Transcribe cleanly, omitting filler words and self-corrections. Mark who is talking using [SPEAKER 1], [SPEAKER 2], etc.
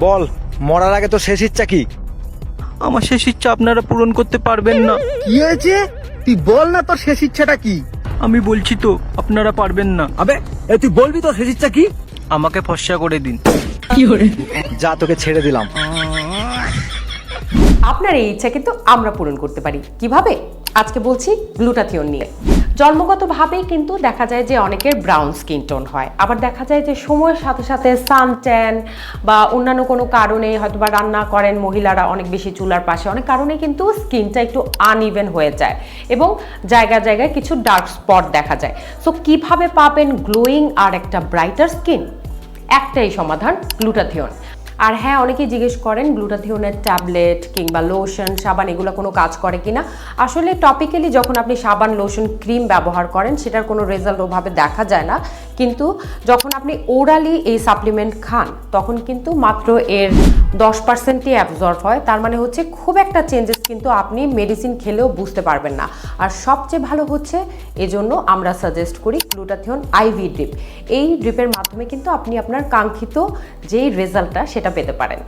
[SPEAKER 1] বল, মরার আগে তোর শেষ ইচ্ছা কি?
[SPEAKER 2] আমার শেষ ইচ্ছা আপনারা পূরণ করতে পারবেন না।
[SPEAKER 3] কি হয়েছে? তুই বল না তোর শেষ ইচ্ছাটা কি?
[SPEAKER 2] আমি বলছি তো, আপনারা পারবেন না।
[SPEAKER 1] আবে তুই বলবি তোর শেষ ইচ্ছা কি?
[SPEAKER 2] আমাকে ফর্সা করে দিন।
[SPEAKER 1] যা, তোকে ছেড়ে দিলাম।
[SPEAKER 4] আপনার এই ইচ্ছা কিন্তু আমরা পূরণ করতে পারি। কিভাবে? আজকে বলছি গ্লুটাথিয়ন নিয়ে। জন্মগতভাবেই কিন্তু দেখা যায় যে অনেকের ব্রাউন স্কিন টোন হয়, আবার দেখা যায় যে সময়ের সাথে সাথে সান ট্যান বা অন্যান্য কোনো কারণে হয়তো বা রান্না করেন মহিলারা অনেক বেশি চুলার পাশে, অনেক কারণে কিন্তু স্কিনটা একটু আনইভেন হয়ে যায় এবং জায়গায় জায়গায় কিছু ডার্ক স্পট দেখা যায়। সো কিভাবে পাবেন গ্লোয়িং আর একটা ব্রাইটার স্কিন? একটাই সমাধান, গ্লুটাথিয়ন। আর হ্যাঁ, অনেকেই জিজ্ঞেস করেন গ্লুটাথিয়নের ট্যাবলেট কিংবা লোশন, সাবান এগুলো কোনো কাজ করে কিনা। আসলে টপিক্যালি যখন আপনি সাবান, লোশন, ক্রিম ব্যবহার করেন সেটার কোনো রেজাল্ট ওভাবে দেখা যায় না, কিন্তু যখন আপনি ওরালি এই সাপ্লিমেন্ট খান তখন কিন্তু মাত্র এর 10%ই অ্যাবজর্ব হয়। তার মানে হচ্ছে খুব একটা চেঞ্জেস কিন্তু আপনি মেডিসিন খেলেও বুঝতে পারবেন না। আর সবচেয়ে ভালো হচ্ছে, এজন্য আমরা সাজেস্ট করি গ্লুটাথিয়ন আইভি ড্রিপ। এই ড্রিপের মাধ্যমে কিন্তু আপনি আপনার কাঙ্ক্ষিত যেই রেজাল্টটা সেটা পেতে পারেন।